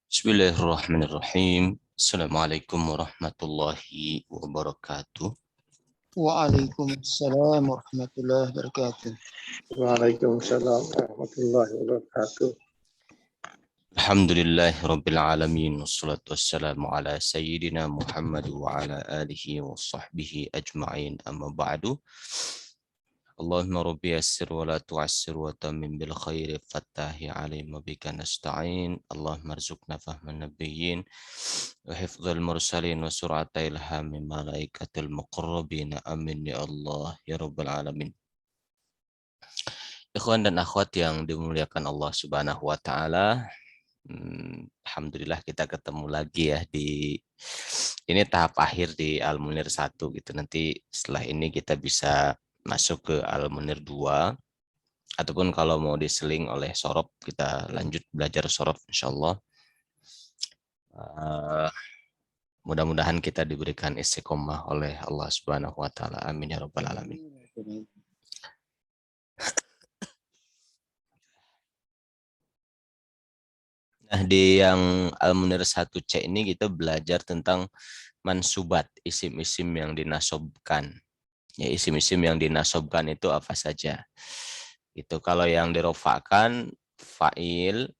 Bismillahirrahmanirrahim. Assalamualaikum warahmatullahi wabarakatuh. Waalaikumsalam warahmatullahi wabarakatuh. Waalaikumsalam warahmatullahi wabarakatuh. Alhamdulillahi rabbil alamin. Wassalatu wassalamu ala sayyidina Muhammad wa ala alihi wa sahbihi ajma'in. Amma ba'du. Allahumma rabbi yassir wa la tu'assir wa tamim bil khairi fattahi alim wa bika nasta'in. Allahumma arzuqna fahman nabiyyin wa hifdzal mursalin wa sur'ata ilhami malaikatil muqarrabin. Amin ya Allah ya rabbal alamin. Ikhwan dan akhwat yang dimuliakan Allah Subhanahu wa taala. Alhamdulillah kita ketemu lagi ya di ini tahap akhir di Al-Munir 1 gitu. Nanti setelah ini kita bisa masuk ke Al-Munir 2 ataupun kalau mau diseling oleh Sorof kita lanjut belajar Sorof insyaallah. Mudah-mudahan kita diberikan istiqomah oleh Allah Subhanahu wa taala. Amin ya rabbal alamin. Nah, di yang Al-Munir 1C ini kita belajar tentang mansubat, isim-isim yang dinasobkan. Ya, isim-isim yang dinasobkan itu apa saja? Itu kalau yang dirofakan fa'il,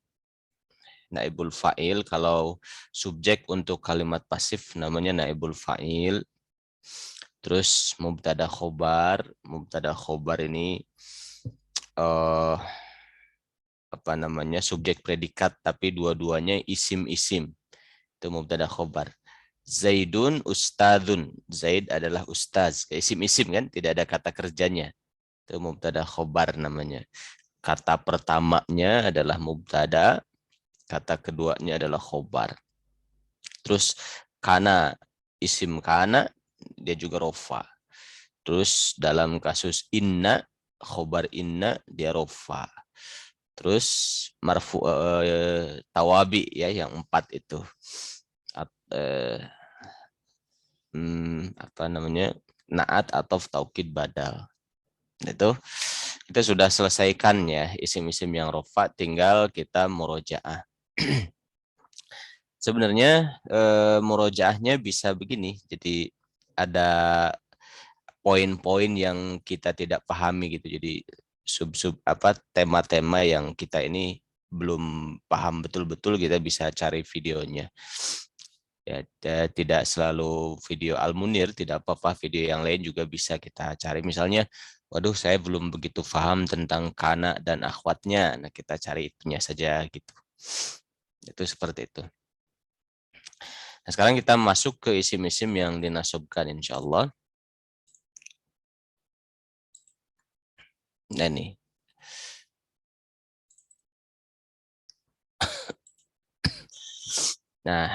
naibul fa'il. Kalau subjek untuk kalimat pasif namanya naibul fa'il. Terus mubtada khobar ini apa namanya subjek predikat tapi dua-duanya isim-isim. Itu mubtada khobar. Zaidun ustadzun. Zaid adalah ustaz. Isim-isim kan, tidak ada kata kerjanya. Itu mubtada khobar namanya. Kata pertamanya adalah mubtada, kata keduanya adalah khobar. Terus kana, isim kana, dia juga rofa. Terus dalam kasus inna, khobar inna, dia rofa. Terus marfu tawabi ya yang 4 itu. Apa namanya? Naat atau taukid badal. Itu kita sudah selesaikan ya isim-isim yang rofa, tinggal kita murojaah. Sebenarnya murojaahnya bisa begini. Jadi ada poin-poin yang kita tidak pahami gitu. Jadi sub-sub apa tema-tema yang kita ini belum paham betul-betul, kita bisa cari videonya. Ya, tidak selalu video Al-Munir, tidak apa-apa, video yang lain juga bisa kita cari. Misalnya, waduh saya belum begitu paham tentang kana dan akhwatnya, nah kita cari itunya saja gitu. Itu seperti itu. Nah, sekarang kita masuk ke isim-isim yang dinasobkan insya Allah. Nah nih. Nah,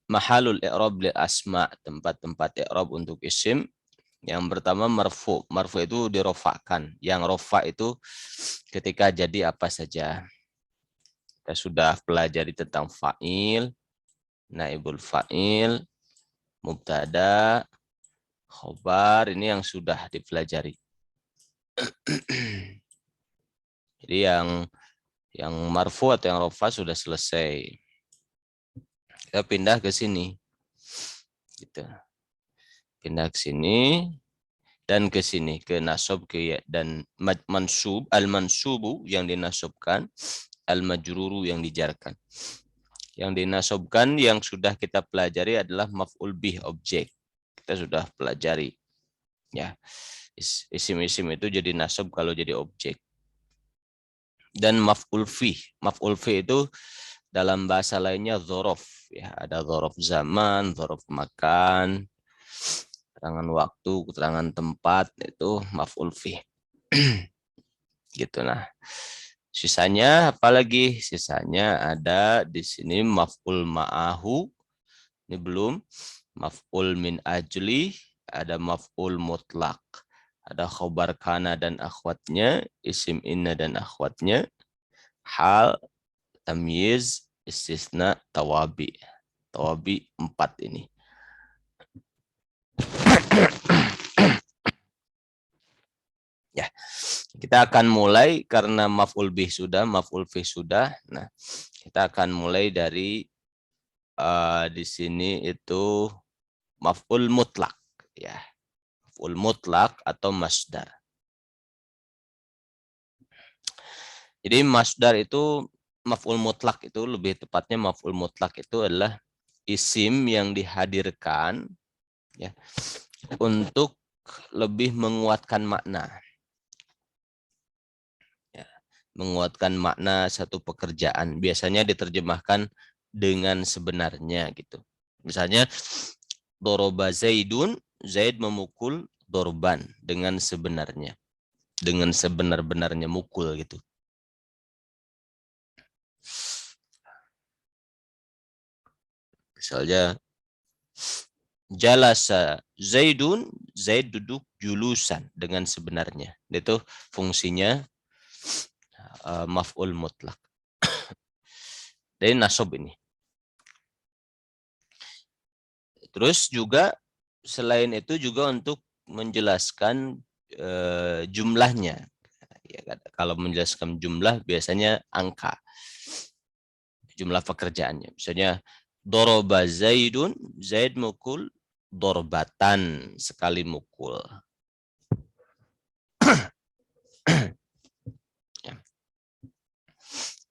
mahalul i'rab lil asma, tempat-tempat i'rab untuk isim. Yang pertama marfu. Marfu itu dirofakkan. Yang rofa itu ketika jadi apa saja. Kita sudah pelajari tentang fa'il, naibul fa'il, mubtada, khobar, ini yang sudah dipelajari. Jadi yang marfu atau yang rofa sudah selesai. Kita pindah ke sini. Gitu. Pindah ke sini dan ke sini, ke nasab ke dan mansub, al-mansubu yang dinasobkan, al-majruru yang dijarkan. Yang dinasobkan yang sudah kita pelajari adalah maf'ul bih, objek. Kita sudah pelajari. Ya. Isim-isim itu jadi nasab kalau jadi objek. Dan maf'ul fih. Maf'ul fih itu dalam bahasa lainnya dzaraf, ya, ada dzaraf zaman, dzaraf makan, keterangan waktu, keterangan tempat, itu maf'ul fih. Gitu. Nah, sisanya apalagi? Sisanya ada di sini maf'ul ma'ahu. Ini belum. Maf'ul min ajli, ada maf'ul mutlak. Ada khobar kana dan akhwatnya, isim inna dan akhwatnya, hal, tamyiz, istisna, tawabi. Tawabi 4 ini. Ya, kita akan mulai karena maf'ul bih sudah, maf'ul fih sudah. Nah, kita akan mulai dari di sini itu maf'ul mutlak, ya. Maf'ul mutlak atau masdar. Jadi masdar itu, maf'ul mutlak itu lebih tepatnya maf'ul mutlak itu adalah isim yang dihadirkan, ya, untuk lebih menguatkan makna. Ya, menguatkan makna satu pekerjaan. Biasanya diterjemahkan dengan sebenarnya gitu. Misalnya doroba Zaidun, Zaid memukul dorban dengan sebenarnya. Dengan sebenar-benarnya mukul gitu. Misalnya jalasa Zaidun, Zaid duduk julusan dengan sebenarnya. Itu fungsinya maf'ul mutlak. Dari nasab ini. Terus juga selain itu juga untuk menjelaskan jumlahnya. Ya, kalau menjelaskan jumlah biasanya angka. Jumlah pekerjaannya. Misalnya doroba Zaidun, Zaid mukul dorbatan, sekali mukul. Ya.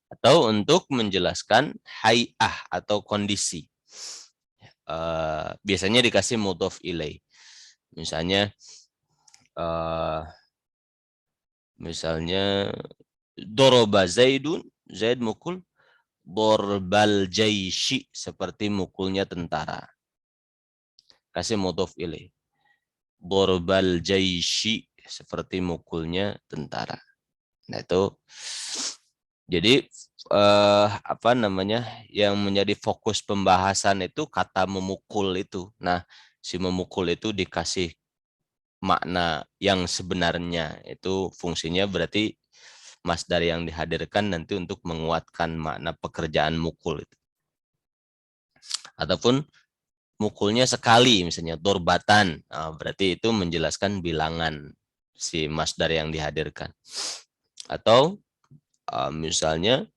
Atau untuk menjelaskan hay'ah atau kondisi. Biasanya dikasih mudhof ilaih. Misalnya doroba Zaidun, Zaid mukul dorbal jaishi, seperti mukulnya tentara. Kasih mudhof ilaih. Dorbal jaishi, seperti mukulnya tentara. Nah itu jadi apa namanya, yang menjadi fokus pembahasan itu kata memukul itu. Nah, si memukul itu dikasih makna yang sebenarnya, itu fungsinya berarti masdar yang dihadirkan nanti untuk menguatkan makna pekerjaan mukul itu. Ataupun mukulnya sekali, misalnya dorbatan, berarti itu menjelaskan bilangan si masdar yang dihadirkan. Atau misalnya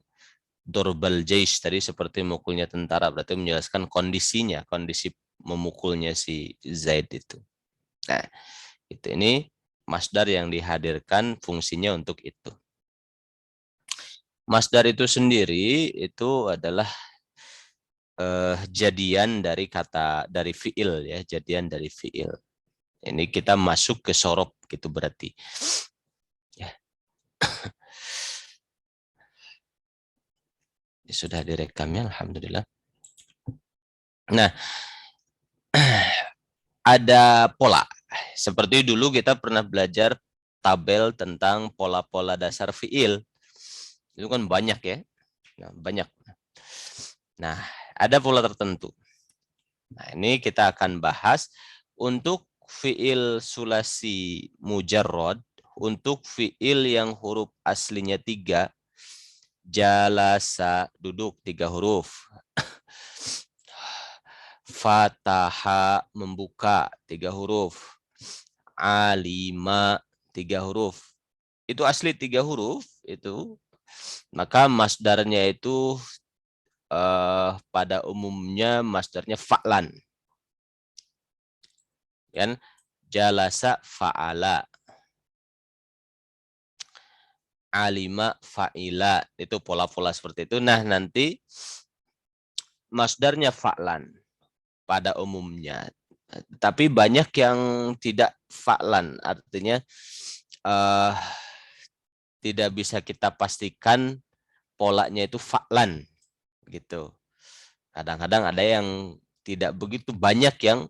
dorbal jais tadi seperti mukulnya tentara, berarti menjelaskan kondisinya, kondisi memukulnya si Zaid itu. Nah, ini masdar yang dihadirkan fungsinya untuk itu. Masdar itu sendiri itu adalah jadian dari kata, dari fiil, ya, jadian dari fiil. Ini kita masuk ke sorob gitu berarti. Ya. Sudah direkamnya, alhamdulillah. Nah, ada pola. Seperti dulu kita pernah belajar tabel tentang pola-pola dasar fiil. Itu kan banyak ya. Nah, banyak. Nah, ada pola tertentu. Nah, ini kita akan bahas untuk fiil sulasi mujarrad, untuk fiil yang huruf aslinya 3, jalasa duduk 3 huruf, fataha membuka 3 huruf, alima 3 huruf. Itu asli 3 huruf itu, maka masdarnya itu pada umumnya masdarnya fa'lan. Kan jalasa fa'ala, alima fa'ila, itu pola-pola seperti itu. Nah, nanti masdarnya fa'lan pada umumnya. Tapi banyak yang tidak fa'lan, artinya tidak bisa kita pastikan polanya itu fa'lan gitu. Kadang-kadang ada yang tidak begitu, banyak yang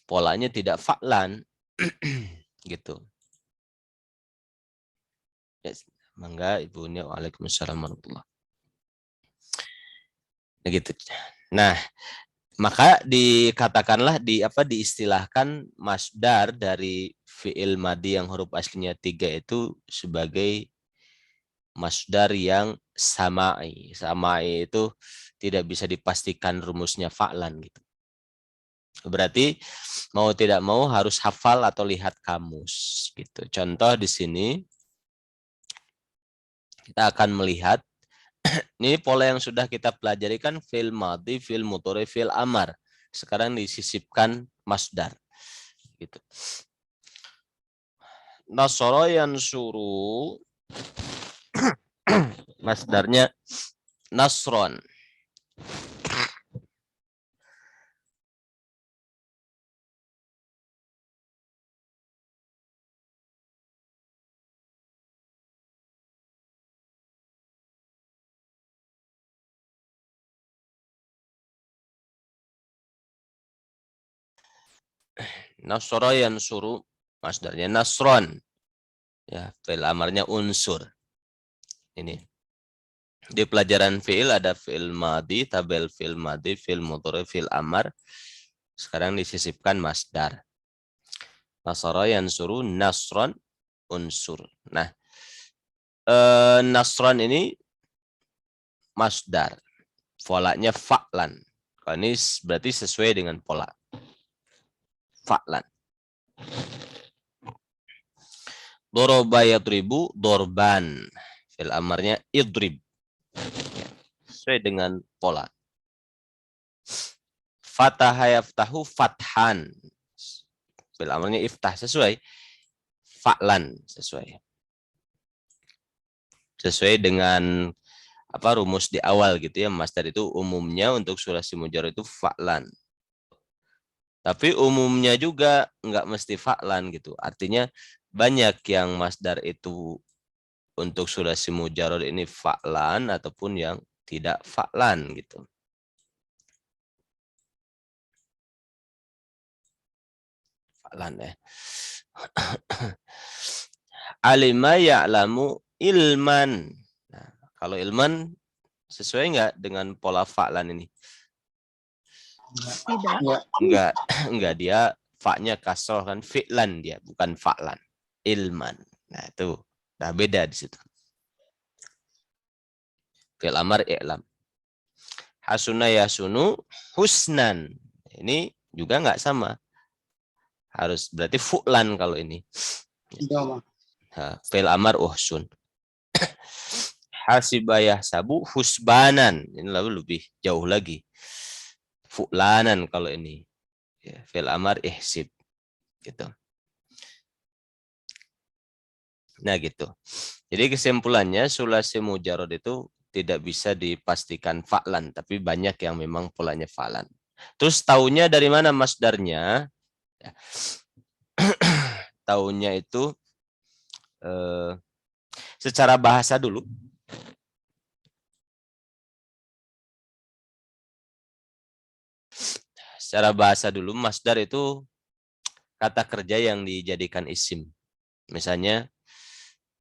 polanya tidak fa'lan gitu. Yes. Mangga ibunya. Waalaikumsalam warahmatullahi wabarakatuh. Gitu. Nah, maka dikatakanlah diistilahkan masdar dari fi'il madi yang huruf aslinya 3 itu sebagai masdar yang sama'i. Sama'i itu tidak bisa dipastikan rumusnya fa'lan gitu. Berarti mau tidak mau harus hafal atau lihat kamus gitu. Contoh di sini kita akan melihat Ini pola yang sudah kita pelajari kan fi'il madhi, fi'il mudhari, fi'il amar. Sekarang disisipkan masdar. Gitu. Nasara yansuru masdarnya nasron. Nasara yansuru masdarnya nasron. Ya, fi'il amarnya unsur. Ini. Di pelajaran fi'il ada fi'il madhi, tabel fi'il madhi, fi'il mudhari, fi'il amar. Sekarang disisipkan masdar. Nasara yansuru nasron unsur. Nah, nasron ini masdar. Polanya fa'lan. Kalau ini berarti sesuai dengan pola. Fa'lan. Doroba yadribu dorban. Fil amarnya idrib. Sesuai dengan pola. Fataha yaftahu fathan. Fil amarnya iftah. Sesuai. Fa'lan. Sesuai. Sesuai dengan apa rumus di awal gitu ya. Masdar itu umumnya untuk sulasi mujarrad itu fa'lan. Tapi umumnya juga nggak mesti fa'lan gitu. Artinya banyak yang masdar itu untuk sulasi mujarrad ini fa'lan ataupun yang tidak fa'lan gitu. Fa'lan ya. Alima ya'lamu ilman. Nah, kalau ilman sesuai nggak dengan pola fa'lan ini? Tidak. Enggak dia fa-nya kasroh kan fi'lan dia bukan fa'lan. Ilman. Nah, itu nah beda di situ. Fi'il amar i'lam. Hasuna yasunu husnan. Ini juga nggak sama. Harus berarti fu'lan kalau ini. Fi'il amar uhsun. Hasibayah sabu husbanan. Ini lalu lebih jauh lagi. Fu'lanan kalau ini. Ya, fi'il amar ihsib. Gitu. Nah gitu. Jadi kesimpulannya sulasi mujarrad itu tidak bisa dipastikan fa'lan. Tapi banyak yang memang polanya fa'lan. Terus taunya dari mana masdarnya? Ya. Taunya itu secara bahasa dulu. Secara bahasa dulu, masdar itu kata kerja yang dijadikan isim. Misalnya,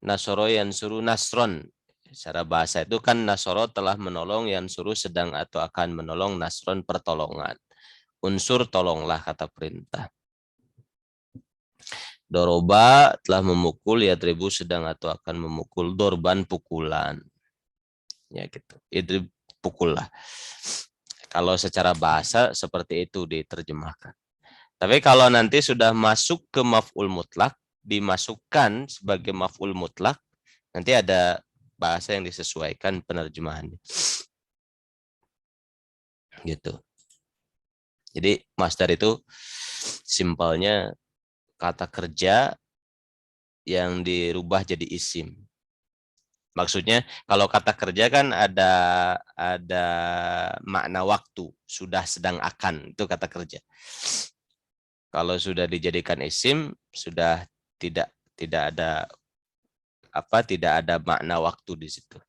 nasoro yansuru nasron. Secara bahasa itu kan nasoro telah menolong, yansuru sedang atau akan menolong, nasron pertolongan. Unsur tolonglah kata perintah. Doroba telah memukul, yadribu sedang atau akan memukul, dorban pukulan. Ya gitu. Idrib pukullah. Kalau secara bahasa seperti itu diterjemahkan. Tapi kalau nanti sudah masuk ke maf'ul mutlak, dimasukkan sebagai maf'ul mutlak, nanti ada bahasa yang disesuaikan penerjemahannya. Gitu. Jadi masdar itu simpelnya kata kerja yang dirubah jadi isim. Maksudnya kalau kata kerja kan ada makna waktu, sudah, sedang, akan, itu kata kerja. Kalau sudah dijadikan isim sudah tidak ada tidak ada makna waktu di situ.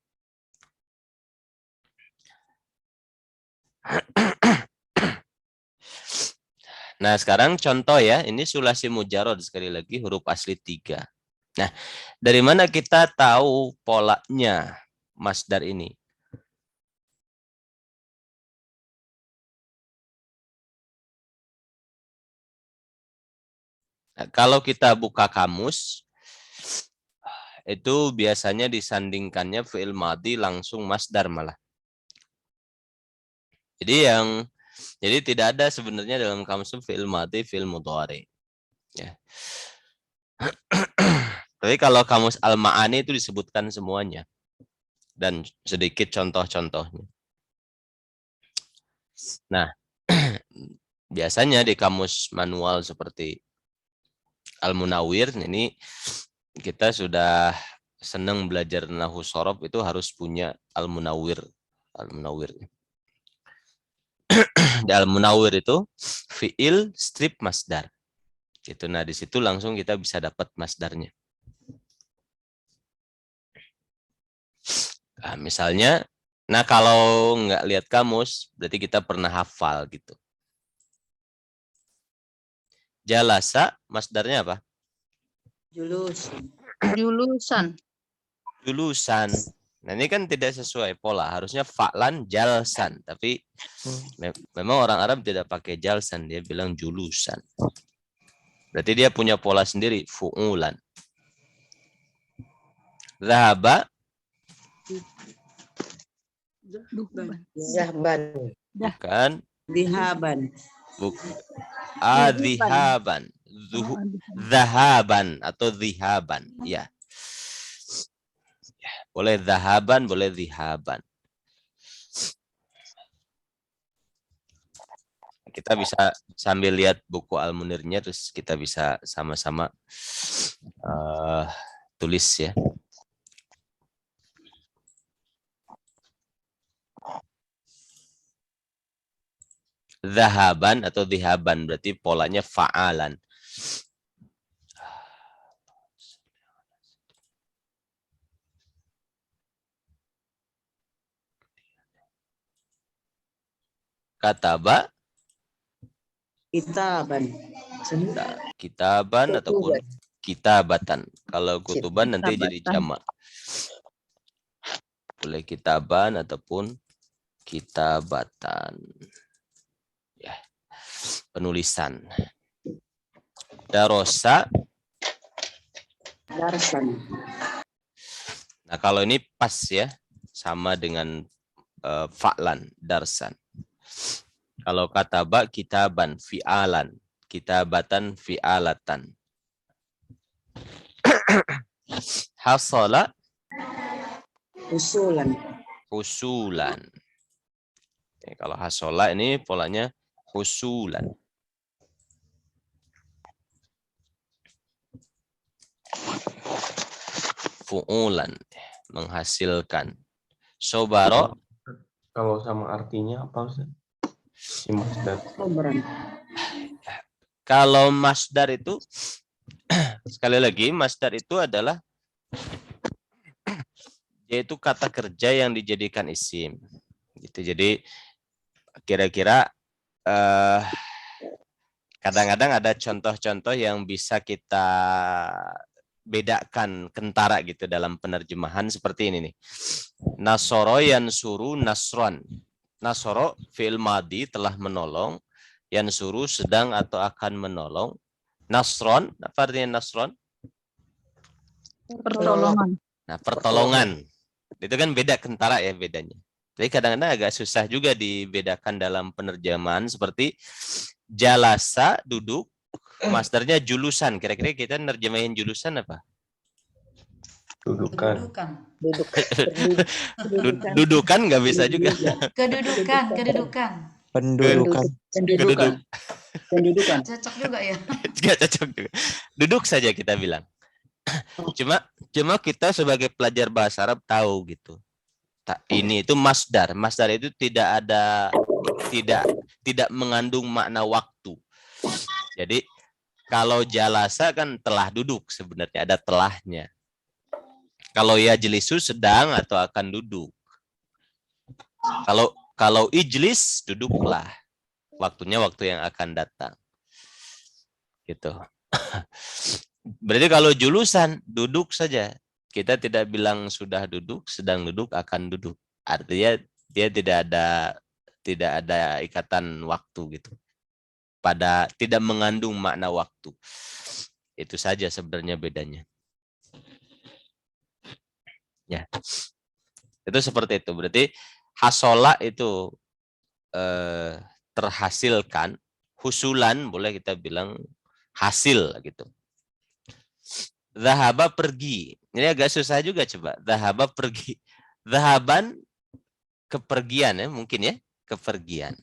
Nah, sekarang contoh ya, ini sulasi mujarrad sekali lagi huruf asli 3. Nah, dari mana kita tahu polanya masdar ini? Nah, kalau kita buka kamus, itu biasanya disandingkannya fi'il madhi langsung masdar malah. Jadi tidak ada sebenarnya dalam kamus fi'il madhi, fi'il mudhari. Ya. Tapi kalau kamus al-ma'ani itu disebutkan semuanya. dan sedikit contoh-contohnya. Nah, biasanya di kamus manual seperti Al-Munawwir ini kita sudah senang belajar nahwu shorof itu harus punya Al-Munawwir. Al-Munawwir. Di Al-Munawwir itu fiil strip masdar. Gitu. Nah, di situ langsung kita bisa dapat masdarnya. Nah, misalnya, nah kalau nggak lihat kamus, berarti kita pernah hafal gitu. Jalasa, masdarnya apa? Julusan. Julusan. Nah ini kan tidak sesuai pola. Harusnya fa'lan jalsan. Tapi memang orang Arab tidak pakai jalsan. Dia bilang julusan. Berarti dia punya pola sendiri. Fu'ulan. Zahaba. Zahban. Bukan. Dihaban. Adhihaban. Zahaban atau zihaban. Ya. Boleh zahaban, boleh zihaban. Kita bisa sambil lihat buku Al-Munirnya, terus kita bisa sama-sama tulis ya. Zahaban atau zihaban berarti polanya fa'alan. Kataba. Kitaban. Kitaban ataupun kitabatan. Kalau kutuban nanti jadi jamak. Boleh kitaban ataupun kitabatan. Ya. Penulisan. Darosa. Darsan. Nah, kalau ini pas ya, sama dengan fa'lan, darsan. Kalau kataba, kitaban, fi'alan. Kitabatan, fi'alatan. Hasala. Usulan. Husulan. Oke, kalau hasola ini polanya husulan. Fu'ulan. Menghasilkan. Sobaro. Kalau sama artinya apa Ustaz? Si masdar. Sobran. Kalau masdar itu, sekali lagi, masdar itu adalah yaitu kata kerja yang dijadikan isim. Gitu. Jadi kira-kira kadang-kadang ada contoh-contoh yang bisa kita bedakan kentara gitu dalam penerjemahan seperti ini nih. Nasoro yansuru nasron. Nasoro fi'il madi telah menolong, yansuru sedang atau akan menolong. Nasron, apa artinya nasron? Pertolongan. Nah, pertolongan. Itu kan beda kentara ya bedanya. Jadi kadang-kadang agak susah juga dibedakan dalam penerjemahan seperti jalasa, duduk, masdarnya julusan. Kira-kira kita nerjemahin julusan apa? Dudukan. Dudukan nggak bisa juga. Kedudukan. Pendudukan. Pendudukan. Cocok juga ya. Nggak cocok juga. Duduk saja kita bilang. Cuma kita sebagai pelajar bahasa Arab tahu gitu. Ini itu masdar. Masdar itu tidak mengandung makna waktu. Jadi kalau jalasa kan telah duduk sebenarnya ada telahnya. Kalau yajlisu sedang atau akan duduk. Kalau ijlis duduklah. Waktunya waktu yang akan datang. Gitu. Berarti kalau julusan duduk saja. Kita tidak bilang sudah duduk, sedang duduk, akan duduk. Artinya dia tidak ada ikatan waktu gitu. Tidak mengandung makna waktu. Itu saja sebenarnya bedanya. Ya. Itu seperti itu. Berarti hasola itu terhasilkan, husulan boleh kita bilang hasil gitu. Zahaba pergi. Ini agak susah juga coba. Zahaba pergi. Zahaban kepergian ya, mungkin ya, kepergian.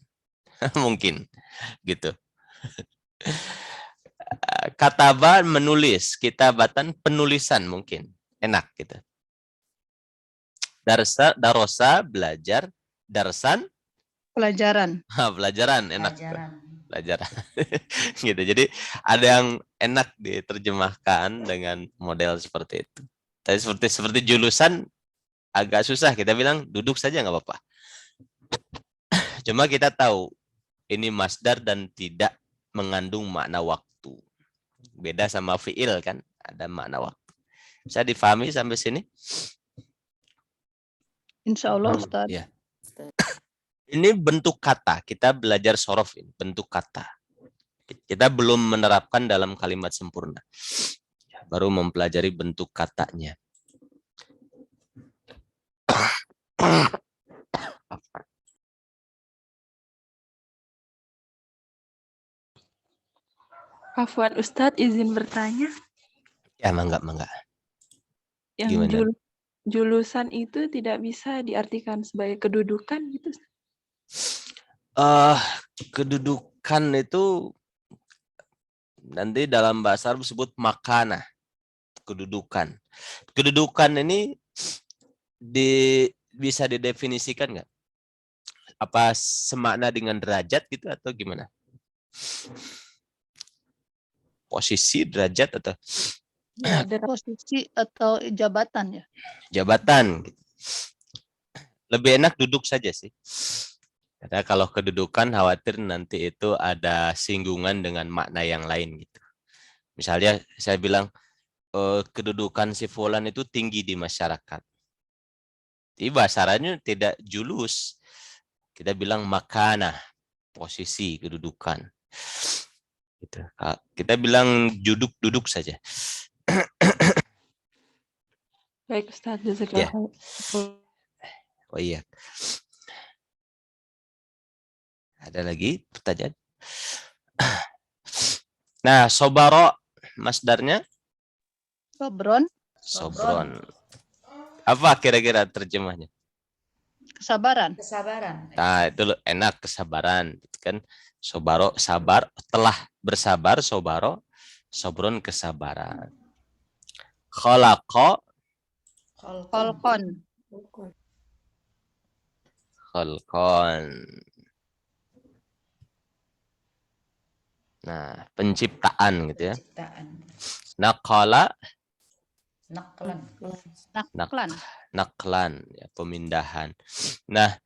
Mungkin gitu. Kataba menulis, kitabatan penulisan mungkin. Enak gitu. Darosa belajar, darsan Pelajaran. pelajaran, enak. Pelajaran. Gitu. Jadi ada yang enak diterjemahkan dengan model seperti itu. Tapi seperti julusan agak susah, kita bilang duduk saja nggak apa-apa. Cuma kita tahu ini masdar dan tidak mengandung makna waktu. Beda sama fiil kan, ada makna waktu. Bisa difahami sampai sini? Insya Allah Ustaz. Ya. Ini bentuk kata, kita belajar sorof ini, bentuk kata. Kita belum menerapkan dalam kalimat sempurna. Baru mempelajari bentuk katanya. Afwan Ustadz, izin bertanya. Ya, mangga. Yang Gimana? julusan itu tidak bisa diartikan sebagai kedudukan gitu. Kedudukan itu nanti dalam bahasa Arab disebut makana. Kedudukan. Kedudukan ini bisa didefinisikan nggak? Apa semakna dengan derajat gitu atau gimana? Posisi, derajat atau Ya, posisi atau jabatan ya. jabatan? Gitu. Lebih enak duduk saja sih. Karena kalau kedudukan khawatir nanti itu ada singgungan dengan makna yang lain gitu. Misalnya saya bilang kedudukan si fulan itu tinggi di masyarakat. Jadi bahasanya tidak julus. Kita bilang makana, posisi, kedudukan. Gitu. Kita bilang duduk saja. Baik Ustadz, Ya. jazakallah. Oh iya. Ada lagi pertanyaan? Nah, sobaro masdarnya? Sobron, Sobron. Apa kira-kira terjemahnya? kesabaran. Nah, itu enak, kesabaran. Kan sobaro, sabar. Telah bersabar, sobaro. Sobron, kesabaran. Kholako. Kolkon, Kholkon. Nah, penciptaan gitu ya. Nakala. Naklan, ya, pemindahan. Nah,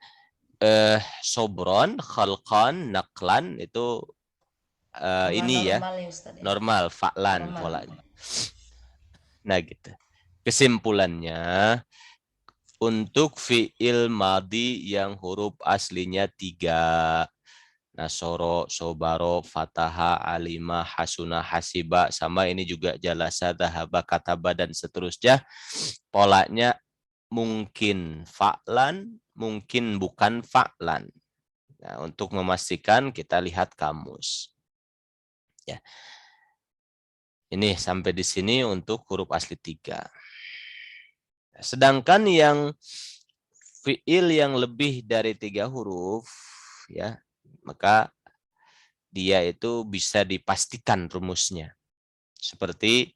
sobron, khalqan, naklan itu ini ya, normal, fa'lan polanya. Nah gitu. Kesimpulannya, untuk fi'il madi yang huruf aslinya 3, nasoro, sobaro, fataha, alima, hasuna, hasiba, sama ini juga jalasa, dhahaba, kataba, dan seterusnya. Polanya mungkin fa'lan, mungkin bukan fa'lan. Nah, untuk memastikan kita lihat kamus. Ya. Ini sampai di sini untuk huruf asli 3. Sedangkan yang fi'il yang lebih dari 3 huruf, ya, maka dia itu bisa dipastikan rumusnya. Seperti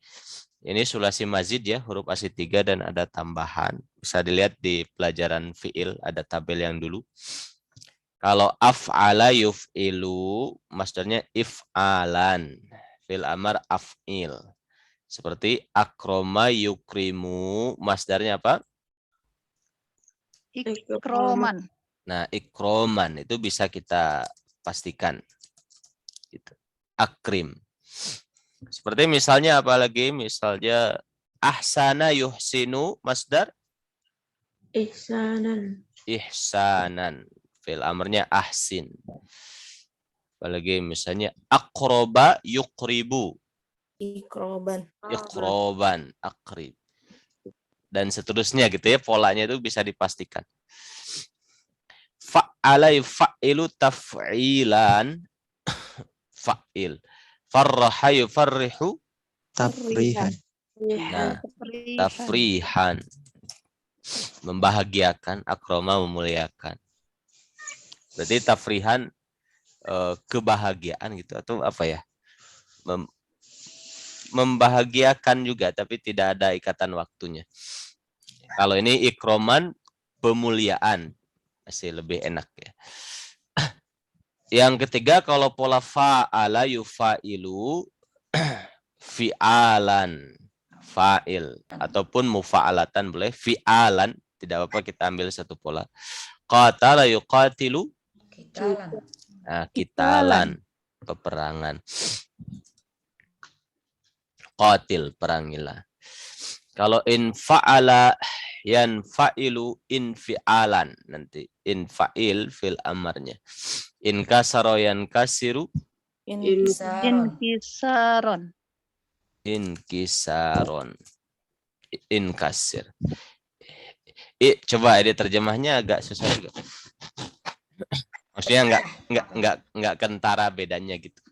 ini sulasi mazid ya, huruf asli 3 dan ada tambahan. Bisa dilihat di pelajaran fi'il, ada tabel yang dulu. Kalau af'ala yuf'ilu, masdarnya if'alan. Fil amar af'il. Seperti akroma yukrimu, masdarnya apa? ikroman. Nah, ikroman itu bisa kita pastikan. Gitu. Akrim. Seperti misalnya apa lagi? Misalnya ahsana yuhsinu, masdar Ihsanan. ihsanan. Fil amrnya ahsin. Apalagi misalnya akroba yukribu. Ikroban, akrib. Dan seterusnya gitu ya, polanya itu bisa dipastikan. Fa'ala yuf'ilu taf'ilan. Fa'il. Farraha yufarrihu Tafrihan. Nah, tafrihan. membahagiakan, akroma memuliakan. Berarti tafrihan kebahagiaan gitu atau apa ya? Membahagiakan juga tapi tidak ada ikatan waktunya. Kalau ini ikroman pemuliaan masih lebih enak ya. Yang ketiga kalau pola fa'ala yufa'ilu fi'alan fa'il ataupun mufa'alatan boleh, fi'alan tidak apa-apa, kita ambil satu pola. Qatala yuqatilu, Kitalan. nah, kitalan, peperangan. Qatil, perangilah. Kalau infa'ala yanfa'ilu infi'alan, nanti infa'il fil amarnya. Inkasaro yankasiru, Inkisaron. Inkisaron. inkisaron, inkasir. Coba ini terjemahnya agak susah juga. Maksudnya enggak kentara bedanya gitu.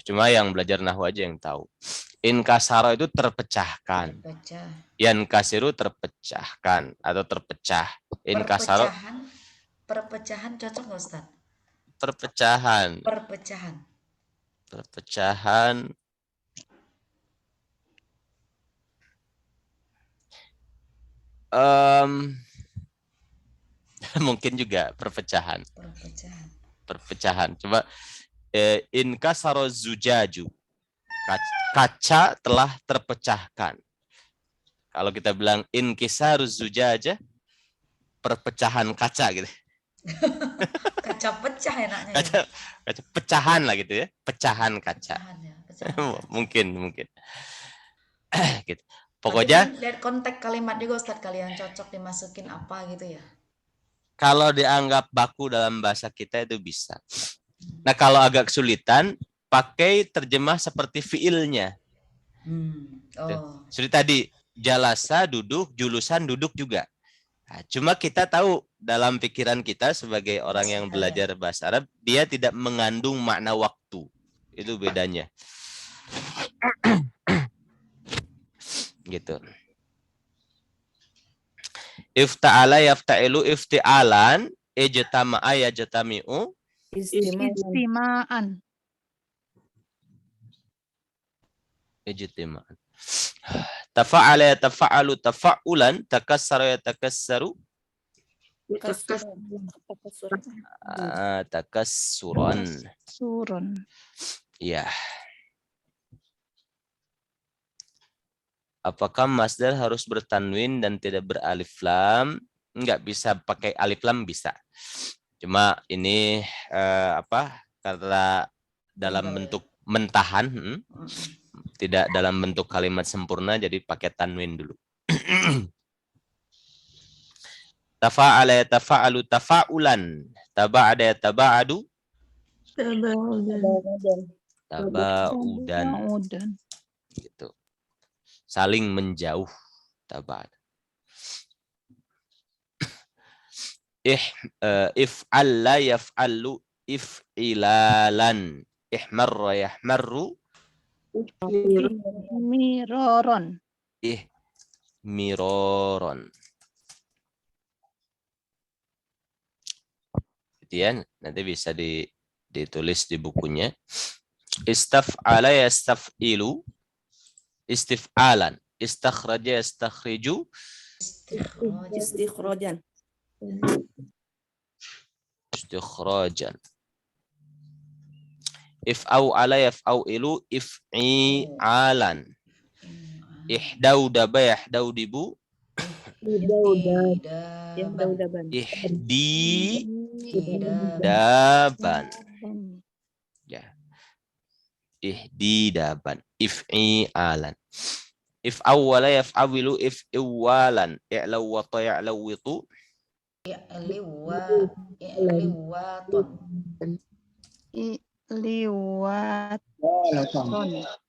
Cuma yang belajar nahwu aja yang tahu. Inkasaro itu terpecahkan. Terpecah. Yankasiru terpecahkan atau terpecah. Inkasaro Perpecahan cocok nggak Ustaz? perpecahan. Perpecahan. Perpecahan. Mungkin juga perpecahan. Perpecahan. Perpecahan. Coba inkasaro zujaju. Kaca telah terpecahkan. Kalau kita bilang inkisaru zujaja, perpecahan kaca gitu. Kaca pecah enaknya. Kaca pecahan lah gitu ya. Pecahan kaca. Pecahan ya. Pecahan kaca. mungkin. Gitu. Tapi Pokoknya kan lihat konteks kalimat juga Ustaz, kalian cocok dimasukin apa gitu ya. kalau dianggap baku dalam bahasa kita itu bisa. Nah, kalau agak kesulitan, pakai terjemah seperti fiilnya. Oh. Seperti tadi, jalasa duduk, julusan duduk juga. Nah, cuma kita tahu dalam pikiran kita sebagai orang yang belajar bahasa Arab, dia tidak mengandung makna waktu. Itu bedanya. Gitu. Ifta'ala yafta'ilu ifti'alan ijtama'a yajtami'u Istima'an. ijtima'an. Tafa'ala yatafa'alu tafa'ulan takassara yatakassaru takassuran. Surun. Ya. Apakah masdar harus bertanwin dan tidak beralif lam? Enggak, bisa pakai alif lam bisa. Cuma ini karena dalam bentuk mentahan, tidak dalam bentuk kalimat sempurna, jadi pakai tanwin dulu. Tafa'ala yatafa'alu tafa'ulan, taba'ada yataba'adu taba'udan. Gitu. Saling menjauh. Taba'ad. If'alla yaf'allu if'ilalan. Ihmarra yahmarru Miroron. miroron. Kemudian nanti bisa ditulis di bukunya. Istaf'ala yastaf'ilu istif'alan. Istakhraja yastakhriju Istikhrajan. istikhrajan. If'au ala yaf'au'ilu if'i'alan. Ihdaudaba yahdaudibu ihdidaban. Ya. Ihdidaban. If'i'alan. If'au wala yaf'awilu if'iwalan. I'law wa ta'ya'lawitu I'liwaton.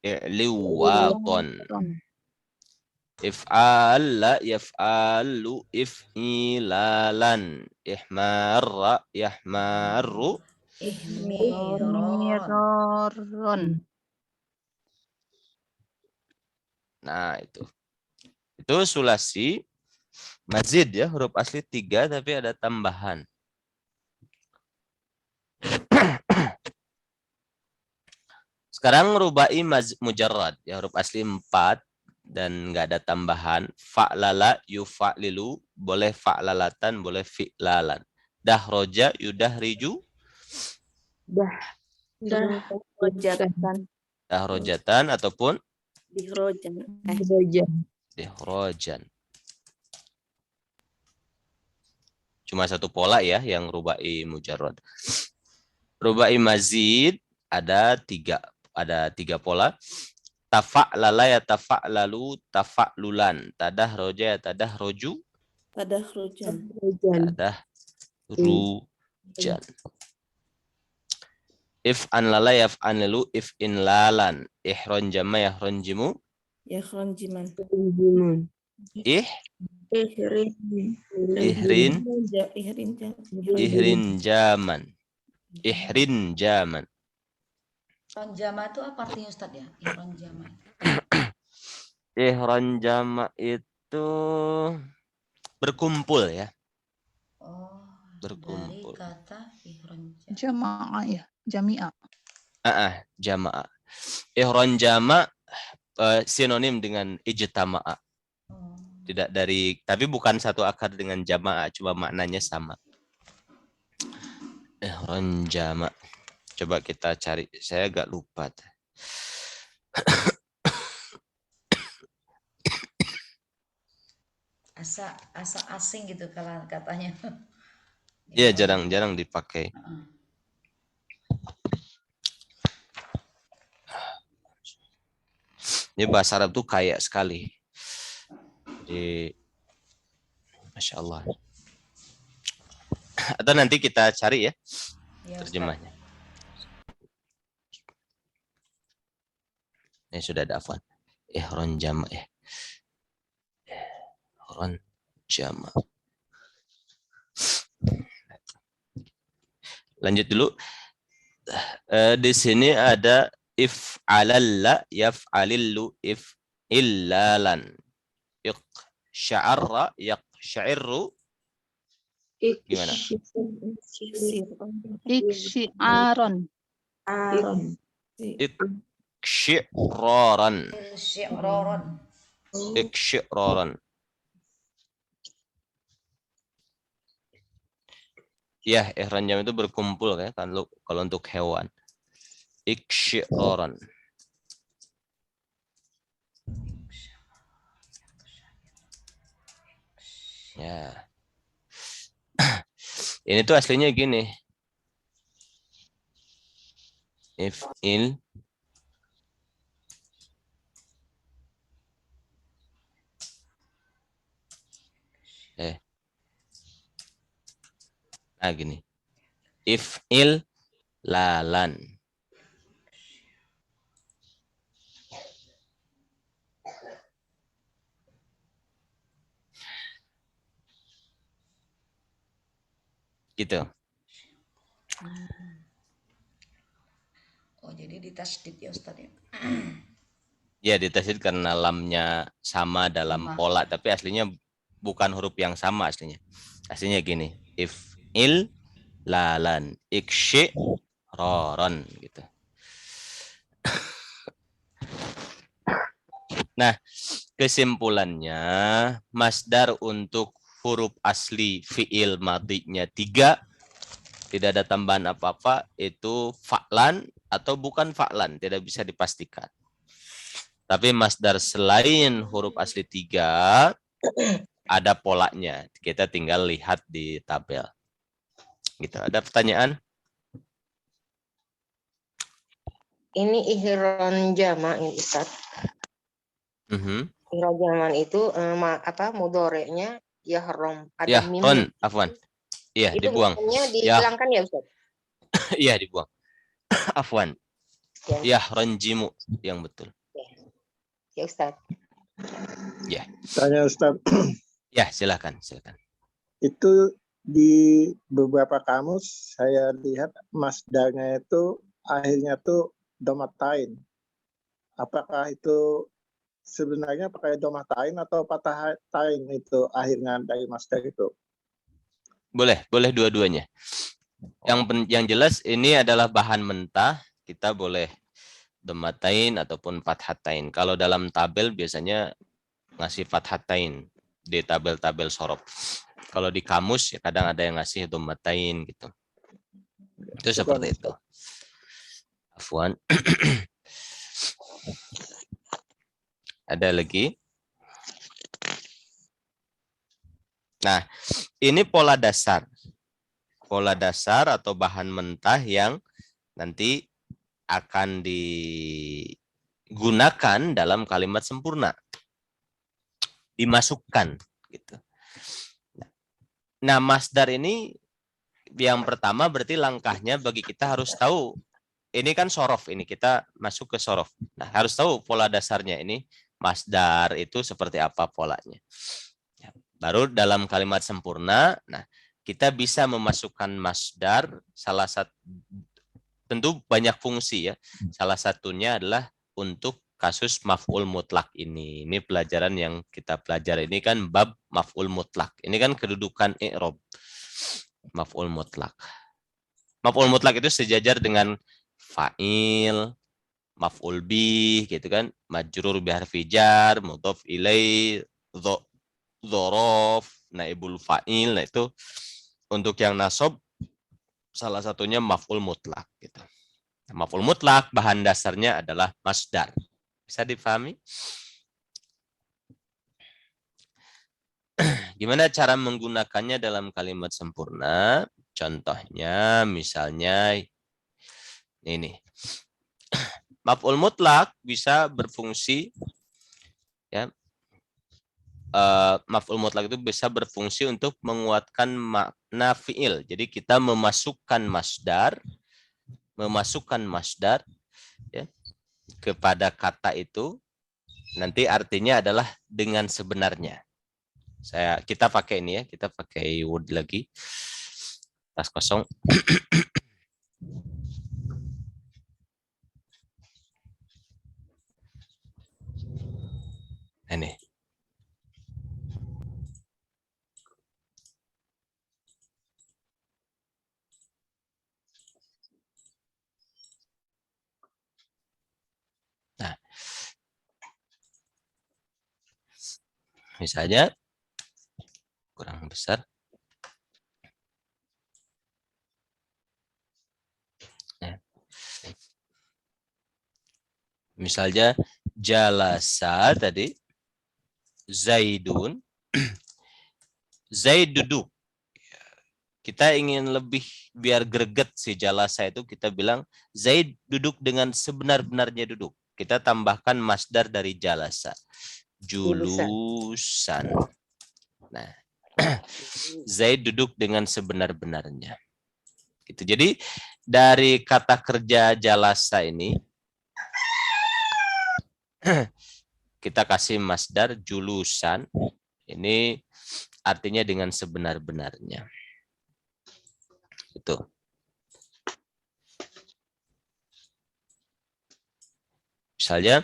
i'liwaton. If'ala yaf'alu if'ilalan. Ihmarra yahmarru Miroron. Nah, itu. itu sulasi mazid ya, huruf asli 3 tapi ada tambahan. Sekarang rubai mujarrad ya, huruf asli 4 dan nggak ada tambahan. Fa'lala yufa'lilu, boleh fa'lalatan, boleh fi'lalan. Dahroja yudahriju, Rojatan. dahrojatan ataupun Dihrojan. dihrojan. Cuma satu pola ya yang rubai mujarrad. Rubai mazid ada 3 pola. Tafa'lala ya tafa'lalu, tafa'lulan. Tadahroja ya tadahroju, Tadahrojan. tadahrujan. If'anlala yaf'anlilu, if'inlalan. Ihronjama yahronjimu, Yahronjiman. ihrinjaman. Ihrinjaman. Ronjama itu apa artinya Ustadz ya? Ronjama. Ihronjama itu berkumpul ya. Oh, Berkumpul. dari kata ihronjama. Jamaah ya. Jami'ah. Jamaah. Ihronjama sinonim dengan ijtama'a. Oh. Tidak dari, tapi bukan satu akar dengan jamaah, cuma maknanya sama. Ihronjama. Coba kita cari, saya agak lupa. Asa asing gitu kalau katanya. Iya, jarang-jarang dipakai. Ini bahasa Arab tuh kaya sekali. Jadi, Masya Allah. Atau nanti kita cari ya, Ya, terjemahnya. Ini sudah ada afwan. Ihron jama ya. Ihron jama. Lanjut dulu. Di sini ada if'alalla yaf'alillu if'illalan. Iqsya'arra yaqsya'irru. Gimana? Iksyi'aron. Iksyi'raran. Syi'roron. Iksyi'raran. Ya, ihron jam itu berkumpul ya kalau untuk hewan. Iksyi'raran. Ya. Ini tuh aslinya gini. If'il nah gini. If'il lalan. Gitu. Oh, jadi ditasydid ya Ustadz ya. Ya, ditasydid karena lamnya sama dalam Sama. pola, tapi aslinya bukan huruf yang sama aslinya. Aslinya gini, if'il lalan, iksyi'raran gitu. Nah, kesimpulannya masdar untuk huruf asli fi'il madhinya 3, tidak ada tambahan apa-apa, itu fa'lan atau bukan fa'lan, tidak bisa dipastikan. Tapi masdar selain huruf asli 3 ada polanya. Kita tinggal lihat di tabel. Gitu. Ada pertanyaan? Ini ihron jama ini Ustaz. Ihron jaman itu mudhoreknya yahrom, ada ya, mim. Afwan. Iya, Itu dibuang. dihilangkan ya Ustaz? Iya, dibuang. Afwan. Ya, ronjimu yang betul. Ya Ustaz. Ya. Tanya Ustaz. Ya, silakan. Itu di beberapa kamus saya lihat masdarnya itu akhirnya tuh domatain. Apakah itu sebenarnya pakai domah tain atau patah tain itu akhirnya dari masdar itu? Boleh dua-duanya. Yang jelas ini adalah bahan mentah, kita boleh domatain ataupun fathatain. Kalau dalam tabel biasanya ngasih fathatain di tabel-tabel sorof. Kalau di kamus ya kadang ada yang ngasih domatain gitu. Itu seperti itu. Afwan. Ada lagi? Nah, ini pola dasar. Pola dasar atau bahan mentah yang nanti akan digunakan dalam kalimat sempurna. Dimasukkan gitu. Nah, masdar ini yang pertama berarti langkahnya bagi kita harus tahu. Ini kan sorof, ini kita masuk ke sorof. Nah, harus tahu pola dasarnya ini masdar itu seperti apa polanya. Baru dalam kalimat sempurna, nah kita bisa memasukkan masdar salah satu, tentu banyak fungsi ya. Salah satunya adalah untuk kasus maf'ul mutlak ini. Ini pelajaran yang kita pelajari ini kan bab maf'ul mutlak. Ini kan kedudukan i'rab maf'ul mutlak. Maf'ul mutlak itu sejajar dengan fa'il, maf'ul bih gitu kan, majrur bi harfi jar, mudhof ilaih, dzaraf, naibul fa'il. Nah itu untuk yang nasab salah satunya maf'ul mutlak gitu. Maf'ul mutlak bahan dasarnya adalah masdar. Bisa dipahami? Gimana cara menggunakannya dalam kalimat sempurna? Contohnya misalnya ini. Maf'ul mutlak bisa berfungsi ya. Maf'ul mutlak itu bisa berfungsi untuk menguatkan makna fi'il. Jadi kita memasukkan masdar ya, kepada kata itu nanti artinya adalah dengan sebenarnya. Kita pakai ini ya, kita pakai Word lagi. Tas kosong. Ini. Nah, misalnya kurang besar. Nah. Misalnya jalasa tadi Zaidun. Zaid duduk. Kita ingin lebih biar greget si jalasa itu kita bilang Zaid duduk dengan sebenar-benarnya duduk. Kita tambahkan masdar dari jalasa. Julusan. Nah, Zaid duduk dengan sebenar-benarnya. Gitu. Jadi dari kata kerja jalasa ini kita kasih masdar julusan. Ini artinya dengan sebenar-benarnya. Itu. Misalnya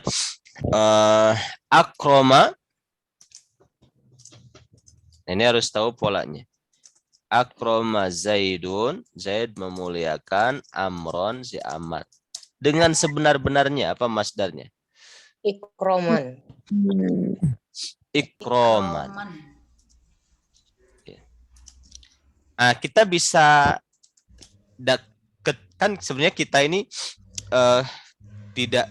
akroma. Ini harus tahu polanya. Akroma Zaidun, Zaid memuliakan Amron si Amr. Dengan sebenar-benarnya apa masdarnya? Ikroman. Ikroman. Nah, kita bisa kan sebenarnya kita ini tidak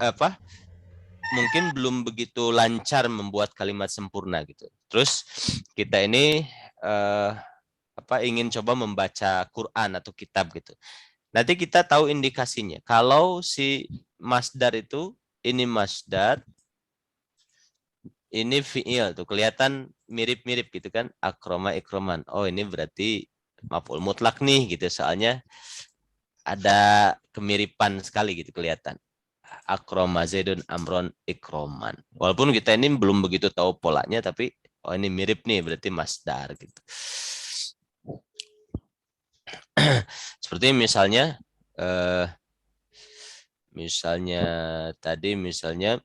mungkin belum begitu lancar membuat kalimat sempurna gitu. Terus kita ini ingin coba membaca Quran atau kitab gitu. Nanti kita tahu indikasinya. Kalau si masdar itu ini masdar, ini fi'il tuh kelihatan mirip-mirip gitu kan, akroma ikroman. Oh, ini berarti maf'ul mutlak nih gitu. Soalnya ada kemiripan sekali gitu kelihatan. Akroma Zaidun Amron ikroman. Walaupun kita ini belum begitu tahu polanya, tapi oh ini mirip nih berarti masdar gitu. Seperti misalnya tadi misalnya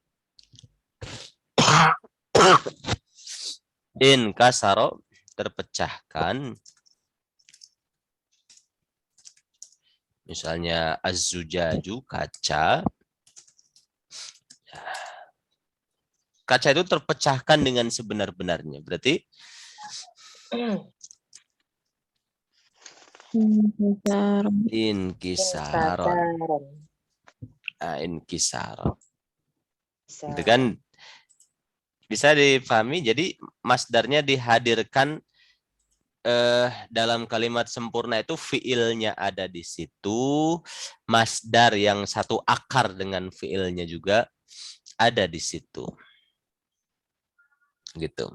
In kasaro, terpecahkan. Misalnya az-zujaju, kaca. Kaca itu terpecahkan dengan sebenar-benarnya. Berarti inkisaron. Nah, inkisaron. Itu kan bisa dipahami. Jadi masdarnya dihadirkan dalam kalimat sempurna itu fiilnya ada di situ. Masdar yang satu akar dengan fiilnya juga ada di situ. Gitu.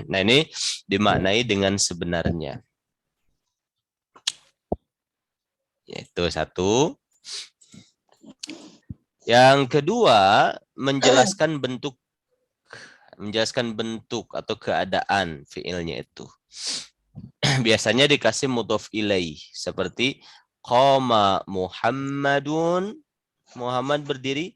Nah, ini dimaknai dengan sebenarnya. Yaitu satu. Yang kedua, menjelaskan bentuk atau keadaan fiilnya itu. Biasanya dikasih mudhof ilaih seperti qama Muhammadun, Muhammad berdiri,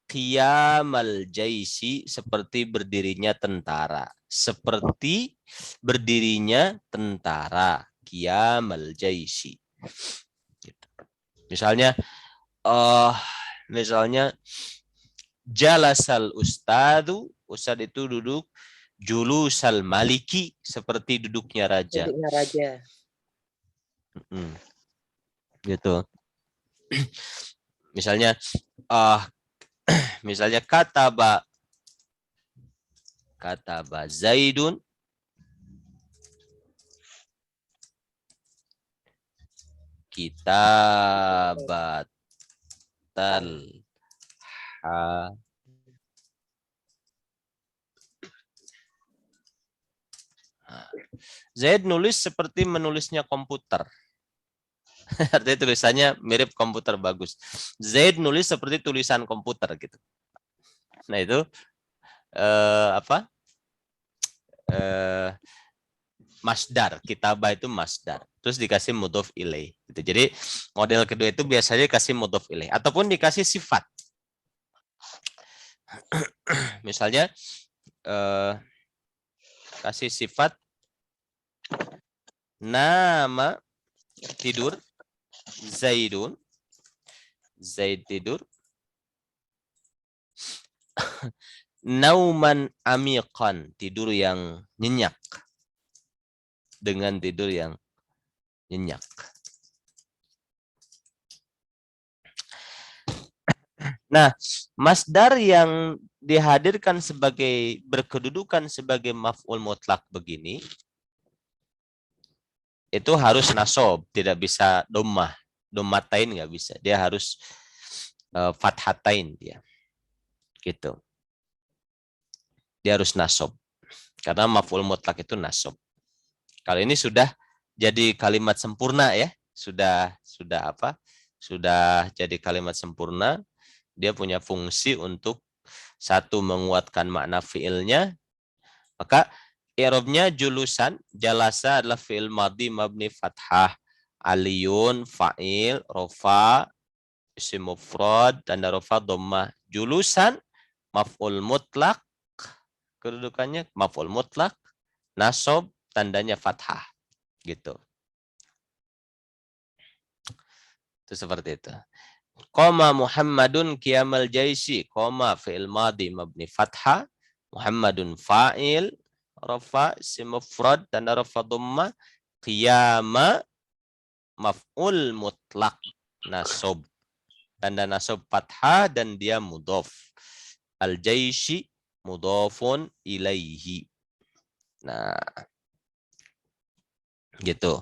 qiyamal jaisi, seperti berdirinya tentara, seperti berdirinya tentara, qiyamal jaisi. Misalnya jalasal ustadu, ustad itu duduk, julusal maliki, seperti duduknya raja. Duduknya raja. Gitu. Misalnya kataba Zaidun, kitabatal Zaid nulis seperti menulisnya komputer. Artinya tulisannya mirip komputer bagus. Zaid nulis seperti tulisan komputer gitu. Nah itu masdar, kitabah itu masdar. Terus dikasih mudhof ilaih. Gitu. Jadi model kedua itu biasanya dikasih mudhof ilaih ataupun dikasih sifat. Misalnya kasih sifat nama tidur, Zaidun, Zaid tidur, nauman amiqan, tidur yang nyenyak, dengan tidur yang nyenyak. Nah, masdar yang dihadirkan sebagai berkedudukan sebagai maf'ul mutlak begini itu harus nasob, tidak bisa dhammah, dhammatain nggak bisa, dia harus fathatain dia, gitu. Dia harus nasob, karena maf'ul mutlak itu nasob. Kalau ini sudah jadi kalimat sempurna ya, sudah jadi kalimat sempurna, dia punya fungsi untuk satu menguatkan makna fiilnya, maka i'rabnya julusan, jalasa adalah fi'il madhi mabni fathah, aliyun fa'il, rofa isim mufrad, tanda rofa dhammah. Julusan maf'ul mutlak, kedudukannya maf'ul mutlak, nasab tandanya fathah, gitu. Itu seperti itu. Qama Muhammadun qiyamal jaisi, qama fi'il madhi mabni fathah, Muhammadun fa'il, rafa isim mufrad dan rafa dhammah, qiyama maf'ul mutlak, nasab, tanda nasab fathah dan dia mudhaf. Al jaisi mudhafun ilaihi. Nah, gitu.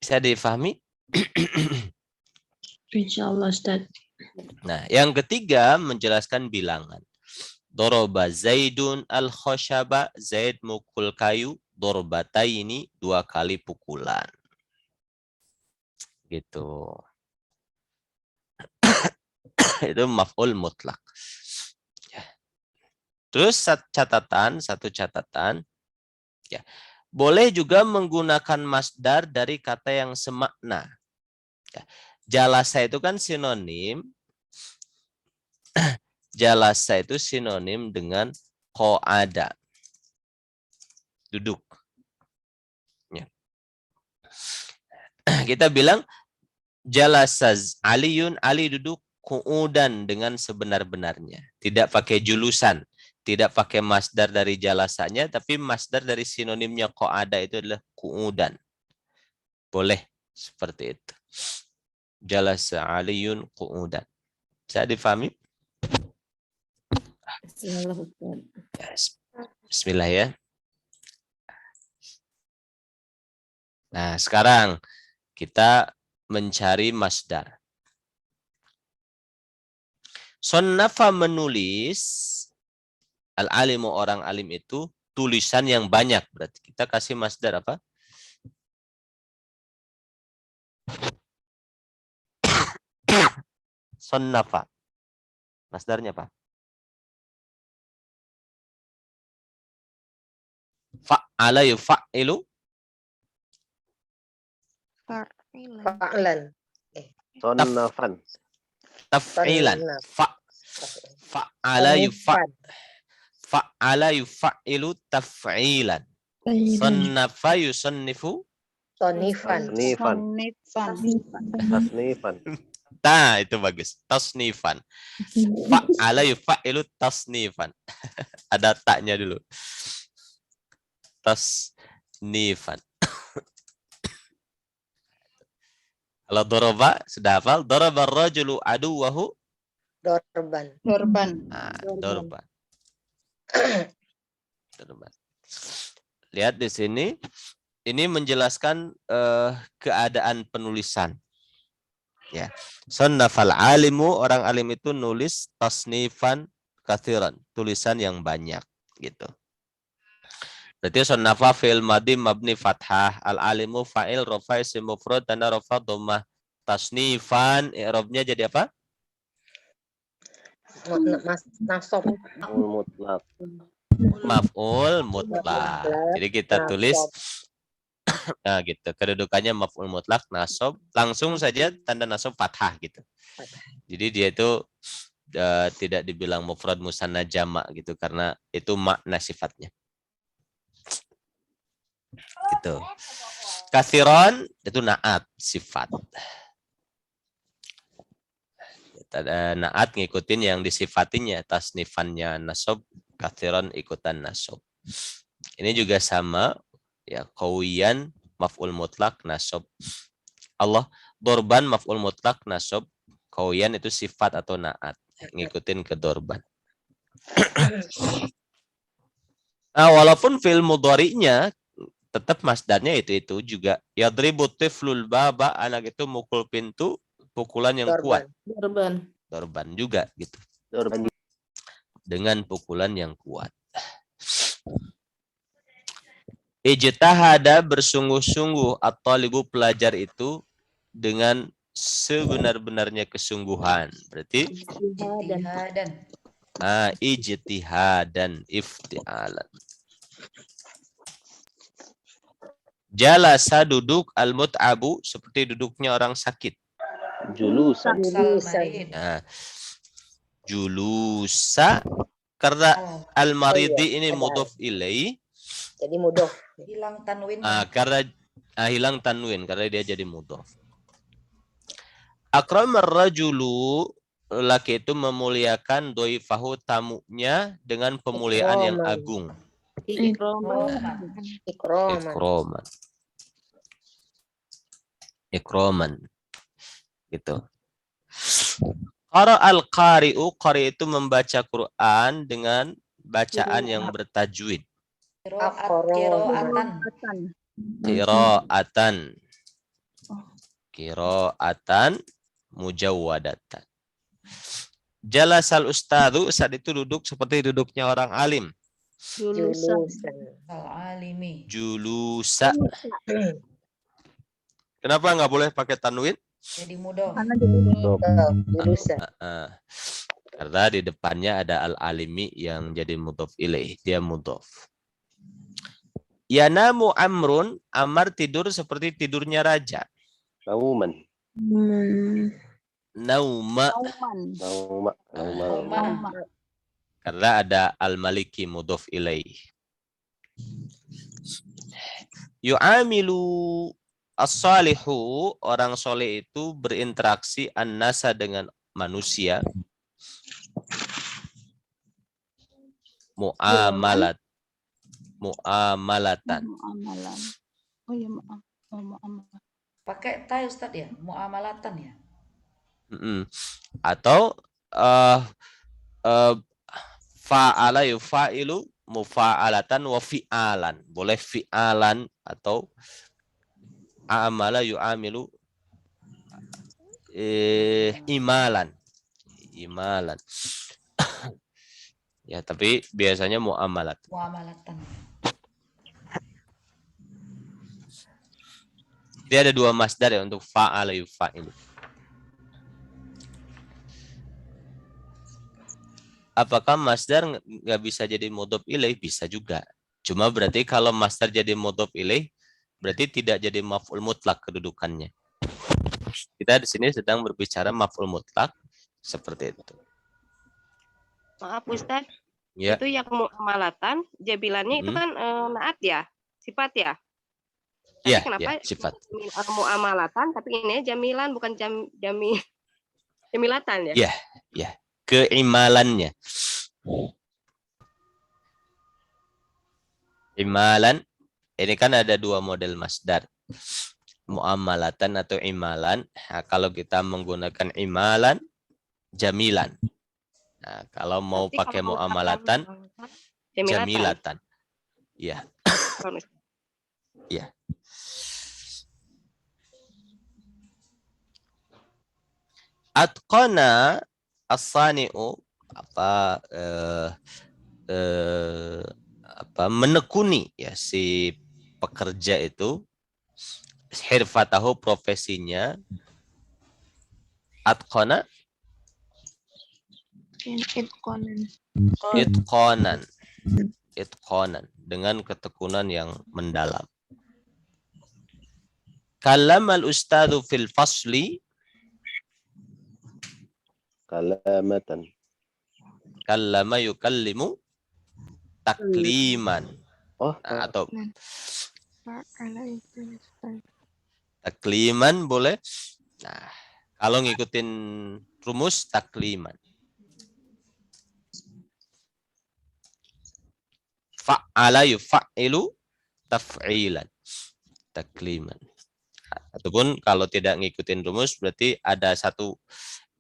Bisa difahami? Insyaallah Ustaz. Nah, yang ketiga menjelaskan bilangan. Doroba Zaidun al-khoshaba, Zaid mukul kayu, dorobataini, 2 kali pukulan. Gitu. Itu maf'ul mutlak. Ya. Terus satu catatan. Ya. Boleh juga menggunakan masdar dari kata yang semakna. Ya. jalasa itu kan sinonim. Jalasa itu sinonim dengan qa'ada. Duduk. Ya. Kita bilang jalasa Aliyun, Ali duduk qu'udan dengan sebenar-benarnya. Tidak pakai julusan. Tidak pakai masdar dari jalasanya, tapi masdar dari sinonimnya qa'ada itu adalah qu'udan. Boleh seperti itu. Jalasa Aliyun qu'udan. Bisa difahami? Bismillah ya. Nah, sekarang kita mencari masdar. Sonnafa menulis, al-alimu orang alim itu tulisan yang banyak. Berarti kita kasih masdar apa? Sonnafa. Masdarnya apa? Fa'ala yufa'ilu. Fa'lan. Sonnafan. Taf'ilan. Fa'ala yufa'ilu taf'ilan. Sonnafa yusannifu. Sonifan. Tasnifan. Tasnifan. Nah, itu bagus. Tasnifan. Fa'ala yufa'ilu tasnifan. Ada taknya dulu. Tasnifan. Kalau doroba, sudah hafal? Doroba rajulu aduwahu. Dorban. Nah, dorban. Dorban. Lihat di sini. Ini menjelaskan keadaan penulisan. Ya. Sonnafal alimu, orang alim itu nulis tasnifan kathiran, tulisan yang banyak gitu. Berarti sonnafa fi'il madhi mabni fathah, al-alimu fa'il rafa' isim mufrad tanda rafa' dhammah. Tasnifan i'rabnya jadi apa? Nasab. Mutlak. Maf'ul mutlak. Jadi kita tulis nah gitu, kedudukannya maf'ul mutlak nasab, langsung saja tanda nasab fathah gitu. Jadi dia itu tidak dibilang mufrad musanna jama' gitu karena itu makna sifatnya. Gitu. Kathiron itu naat sifat. Naat ngikutin yang disifatinya, tasnifannya nasab, kathiron ikutan nasab. Ini juga sama ya, qawiyan maf'ul mutlak nasab. Allah dorban maf'ul mutlak nasab, qawiyan itu sifat atau naat, ngikutin ke dorban. Nah, walaupun fi'il mudhari'nya tetap masdarnya itu juga. Yadribu tiflul baba, anak itu mukul pintu, pukulan yang kuat. Dorban juga gitu. Dorban. Dengan pukulan yang kuat. Ijtahada bersungguh-sungguh at-talibu pelajar itu dengan sebenar-benarnya kesungguhan. Berarti ijtihadan iftialan. Jalasa duduk, al-mut'abu seperti duduknya orang sakit. Julusan. Nah, julusa karena al-maridi ini mudhof ilaih. Jadi mudhof. Hilang tanwin. Karena hilang tanwin karena dia jadi mudhof. Akramar rajulu, laki itu memuliakan dhaifahu tamunya dengan pemuliaan yang agung. Ikroman. Gitu. Qara al-qari'u, qari itu membaca Quran dengan bacaan yang bertajwid. Qira'atan mujawwadatan. Jalasal ustadzu, saat itu duduk seperti duduknya orang alim. Julusa. Kenapa nggak boleh pakai tanwin? Jadi mudhof. Karena di depannya ada al-alimi yang jadi mudhof ilaih, dia mudhof. Yanamu amrun, Amar tidur seperti tidurnya raja. Nauman. Nauma, Nauman. Nauma. Nauma. Nauma. karena ada al-maliki mudhof ilaih. Yu'amilu as-salihu, orang soleh itu berinteraksi an-nasa dengan manusia. Mu'amalatan. Muamalan. Oh iya, maaf. Oh, muamalah. Pakai ta Ustadz ya, muamalatan ya. Atau fa'ala yufa'ilu mufa'alatan wa fi'alan. Boleh fi'alan atau amala yu'amilu imalan. Imalan. Ya, tapi biasanya muamalat. Muamalatan. Jadi ada dua masdar ya untuk fa'ala yufa'ilu. Apakah masdar nggak bisa jadi mudhof ilaih? Bisa juga. Cuma berarti kalau masdar jadi mudhof ilaih, berarti tidak jadi maf'ul mutlak kedudukannya. Kita di sini sedang berbicara maf'ul mutlak seperti itu. Maaf Ustaz, Ya, itu yang muamalatan, jabilannya itu kan naat ya, sifat ya. Tapi ya, kenapa ya, sifat. muamalatan, tapi ini jamilan bukan jamilatan ya? Ya, ya, keimalannya. Imalan, ini kan ada dua model masdar. Muamalatan atau imalan. Nah, kalau kita menggunakan imalan, jamilan. Nah, kalau mau Nanti pakai kalau muamalatan, jamilatan. Ya, ya. Atqana as-sani'u menekuni ya si pekerja itu hirfatahu, profesinya. Atqana itqanan dengan ketekunan yang mendalam. Kallamal ustadzu fil fasli Kalamatan. kallama yukallimu takliman. Oh, Nah, atau takliman boleh. Nah, kalau ngikutin rumus takliman. Fa'ala yufa'ilu taf'ilan. Takliman. Ataupun kalau tidak ngikutin rumus berarti ada satu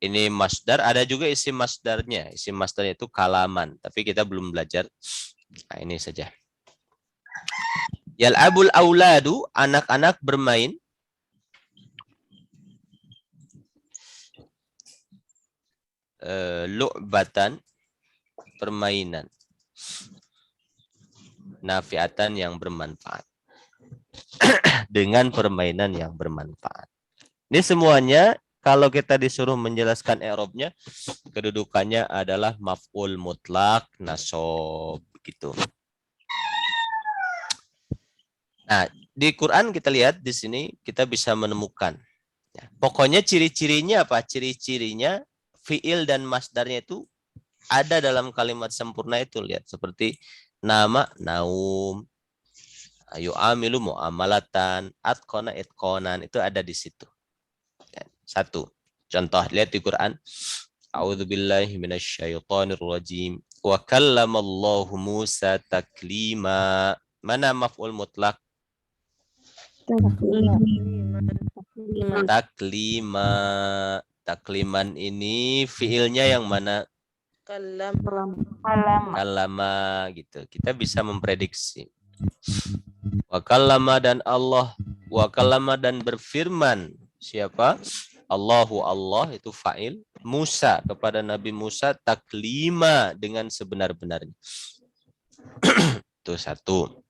ini masdar, ada juga isim masdarnya. Isim masdarnya itu kalaman, tapi kita belum belajar. Nah, ini saja. Yal'abul auladu, anak-anak bermain. Lu'batan, permainan. Nafiatan yang bermanfaat. Dengan permainan yang bermanfaat. Ini semuanya kalau kita disuruh menjelaskan i'rabnya, kedudukannya adalah maf'ul mutlak nasab gitu. Nah, di Quran kita lihat di sini kita bisa menemukan. Ya, pokoknya ciri-cirinya apa? Ciri-cirinya fiil dan masdarnya itu ada dalam kalimat sempurna itu. Lihat seperti nama, naum, yu'amilu mu'amalatan, atqana itqanan, itu ada di situ. Satu contoh, lihat di Quran. A'udzubillahi minasyaitonirrajim. Wa kallamallahu Musa taklima. Mana maf'ul mutlak? Taklima. Takliman ini fiilnya yang mana? Kallama gitu. Kita bisa memprediksi. Wa kallama dan Allah, wa kallama dan berfirman. Siapa? Allahu, Allah itu fa'il. Musa, kepada Nabi Musa, taklima dengan sebenar-benarnya. Itu satu.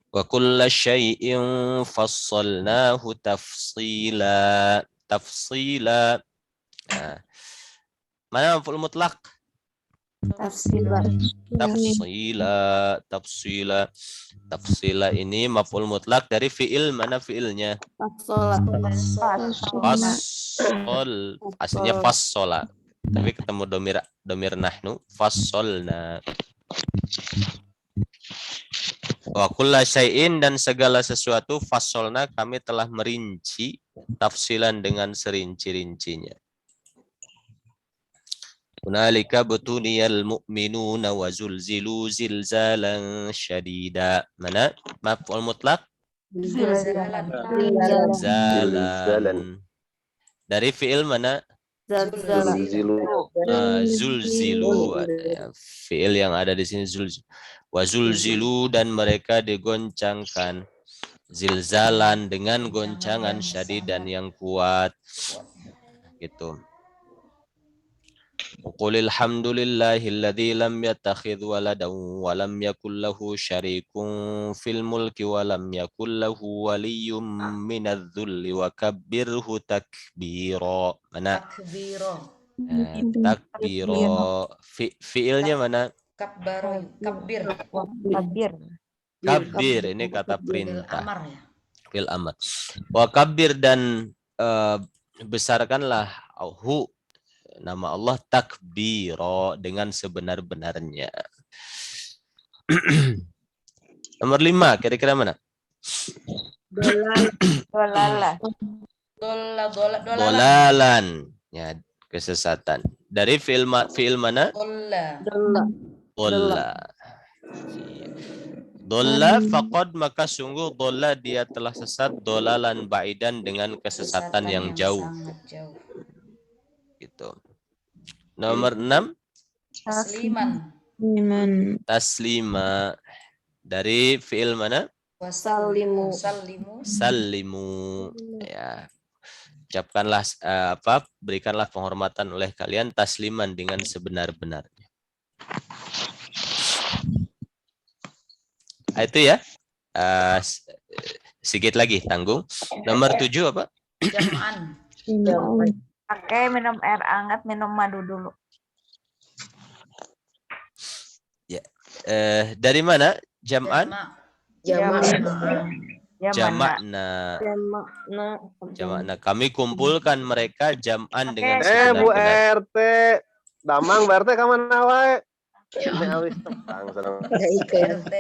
Wa kulla syai'in fassalnahu tafsila. Tafsila. Nah, mana maf'ul mutlak? Tafsilan. Tafsila ini maf'ul mutlak dari fi'il, mana fi'ilnya? Fasola. Fassol, aslinya fassola. Tapi ketemu domir nahnu, fassolna. Wa kulla syai'in, dan segala sesuatu, fassolna, kami telah merinci, tafsilan dengan serinci-rincinya. Hunalika butuliyal mu'minuna wa zulzilu zilzalan syadida. Mana maf'ul mutlak? Zilzalan. Zalan. Dari fi'il mana? Zalzala. Zulzilu. Zulzilu. Fi'il yang ada di sini zulzilu. Wa zulzilu, dan mereka digoncangkan. Zilzalan, dengan goncangan syadidan yang kuat. Gitu. Qulil hamdulillahilladzi lam yattakhidh waladan wa lam yakul lahu syarikun fil mulki wa lam yakul lahu waliyyun minadh-dhulli wa kabbirhu takbira. Mana? Takbiro. Takbira. Fiilnya mana? Kabbaro. Kabbir. Kabbir, ini kata Bil perintah. amar ya. Fil amr. Wa kabbir, dan besarkanlah hu, nama Allah, takbiro, dengan sebenar-benarnya. Nomor 5, kira-kira mana? Dolalan. Ya, kesesatan. Dari fi'il mana? Dolla. Dolla faqad, maka sungguh dolla, dia telah sesat, dolalan ba'idan, dengan kesesatan yang jauh. Sangat jauh. Gitu. Nomor 6, taslima. Dari fi'il mana? Wasallimu. Sallimu. Ya. Ucapkanlah berikanlah penghormatan oleh kalian tasliman, dengan sebenar-benarnya. Itu ya. Sedikit lagi, tanggung. Nomor 7 apa? Jam'an. Pakai minum air hangat, minum madu dulu. Ya. Dari mana? Jam'an? Jama'na. Kami kumpulkan mereka jam'an dengan Bu sebenar-benar. RT. Damang Bu RT kamana wae? RT.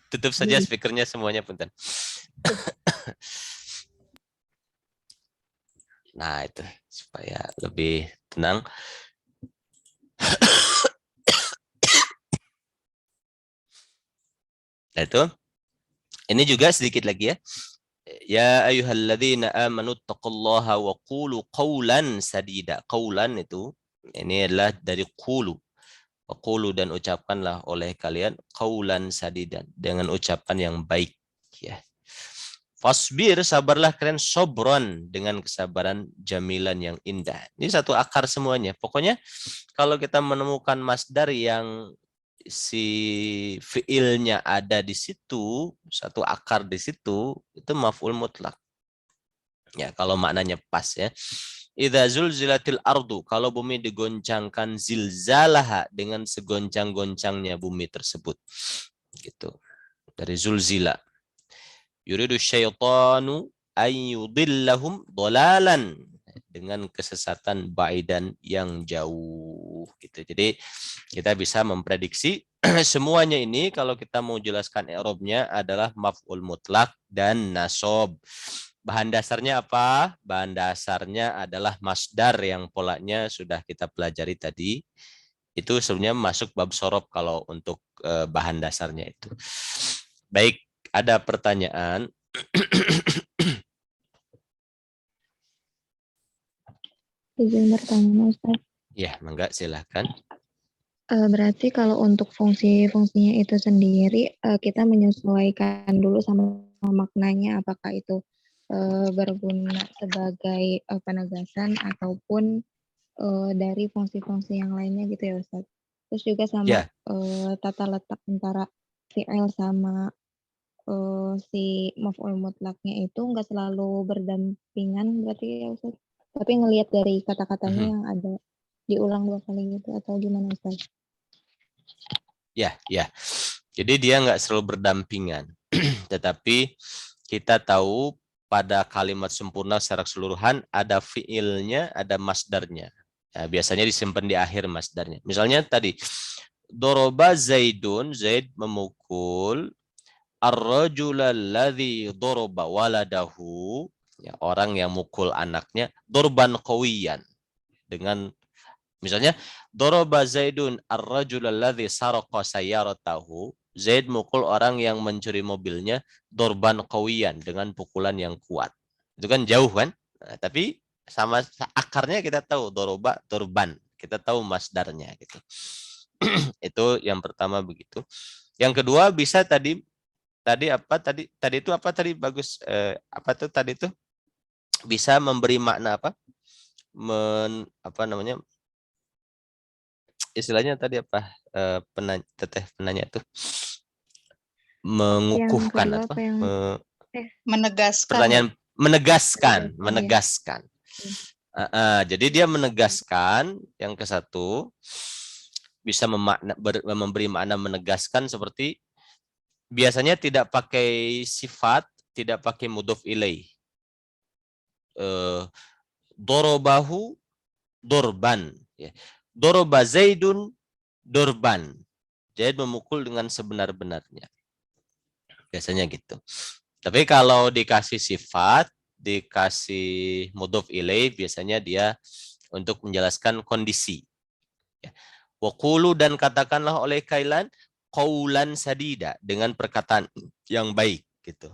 Tutup saja speakernya semuanya, punten. Nah, itu supaya lebih tenang. Nah, itu. Ini juga sedikit lagi ya. Ya ayyuhalladzina amanu taqullaha wa qulu qawlan sadida. Qawlan itu, ini adalah dari qulu. Wa qulu, dan ucapkanlah oleh kalian qawlan sadidan, dengan ucapan yang baik. Ya. Fasbir, sabarlah kalian, sobron, dengan kesabaran, jamilan, yang indah. Ini satu akar semuanya. Pokoknya kalau kita menemukan masdar yang si fiilnya ada di situ, satu akar di situ, itu maf'ul mutlak. Ya, kalau maknanya pas ya. Idza zulzilatil ardu, kalau bumi digoncangkan, zilzalaha, dengan segoncang-goncangnya bumi tersebut. Gitu. Dari zulzila. Yuridu syaitanu ayyudillahum dolalan, dengan kesesatan ba'idan, yang jauh. Gitu. Jadi kita bisa memprediksi semuanya ini kalau kita mau jelaskan i'rabnya adalah maf'ul mutlak dan nasab. Bahan dasarnya apa? Bahan dasarnya adalah masdar yang polanya sudah kita pelajari tadi. Itu sebenarnya masuk bab sorob kalau untuk bahan dasarnya itu. Baik, ada pertanyaan? Izin bertanya, Ustaz. Ya, mangga, silahkan. Berarti kalau untuk fungsi-fungsinya itu sendiri, kita menyesuaikan dulu sama maknanya, apakah itu berguna sebagai penegasan ataupun dari fungsi-fungsi yang lainnya gitu ya, Ustaz. Terus juga sama tata letak antara fi'il sama si maf'ul mutlaknya itu nggak selalu berdampingan berarti ya, Ustaz. Tapi ngelihat dari kata-katanya yang ada diulang 2 kali gitu atau gimana Ustaz? Ya. Jadi dia nggak selalu berdampingan. Tetapi kita tahu pada kalimat sempurna secara keseluruhan ada fiilnya, ada masdarnya. Ya, biasanya disimpan di akhir masdarnya. Misalnya tadi, doroba Zaidun, Zaid memukul ar-rajula alladzi doroba waladahu, ya, orang yang mukul anaknya, dorban qawiyan. Dengan misalnya, doroba Zaidun ar-rajula alladzi saraqa sayyaratahu, Zaid mukul orang yang mencuri mobilnya, dorban qawiyan, dengan pukulan yang kuat. Itu kan jauh kan? Nah, tapi sama akarnya kita tahu doroba dorban, kita tahu masdarnya gitu. Itu yang pertama begitu. Yang kedua bisa tadi itu apa tadi bagus, apa tuh tadi itu bisa memberi makna apa? Apa namanya? Istilahnya tadi apa? Penanya itu mengukuhkan Yang kedua apa? yang Menegaskan. Pertanyaan menegaskan. Jadi dia menegaskan yang ke satu bisa memberi makna menegaskan seperti biasanya tidak pakai sifat, tidak pakai mudhof ilaih. Dorobahu dorban, ya. Doroba Zaidun dorban. Zaid memukul dengan sebenar-benarnya. Biasanya gitu. Tapi kalau dikasih sifat, dikasih mudhof ilaih, biasanya dia untuk menjelaskan kondisi. Waqulu, dan katakanlah oleh kalian qaulan sadida, dengan perkataan yang baik gitu.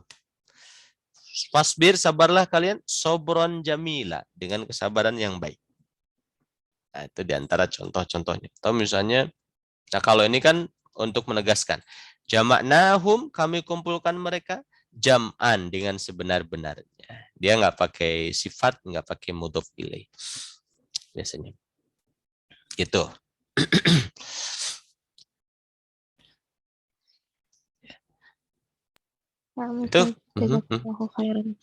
Fasbir, sabarlah kalian, sobron jamila, dengan kesabaran yang baik. Nah, itu diantara contoh-contohnya. Atau misalnya, nah kalau ini kan untuk menegaskan. Jama'nahum, kami kumpulkan mereka, jam'an, dengan sebenar-benarnya. Dia nggak pakai sifat, nggak pakai mudhof ilaih. Biasanya. Gitu. Itu. Jazakallahu khairan.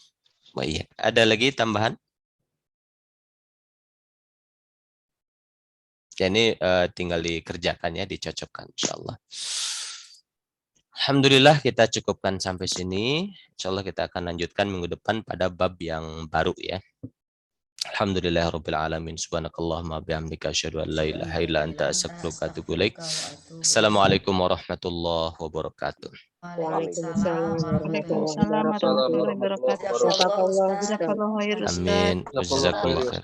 Oh, iya. Ada lagi tambahan? Ya, ini tinggal dikerjakan ya, dicocokkan insyaallah. Alhamdulillah kita cukupkan sampai sini. Insyaallah kita akan lanjutkan minggu depan pada bab yang baru ya. Alhamdulillahirabbil alamin. Subhanakallahumma bihamdika asyhadu an la ilaha illa anta astaghfiruka wa atubu ilaik. Assalamualaikum warahmatullahi wabarakatuh. Waalaikumsalam Waalaikumsalam warahmatullahi wabarakatuh. Jazakallahu khair, Ustaz. Amin. Jazakallahu khair.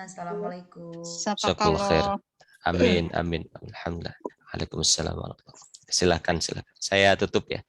Assalamualaikum. Jazakallahu khair. Amin. Alhamdulillah. Waalaikumsalam warahmatullahi wabarakatuh. Silakan. Saya tutup ya.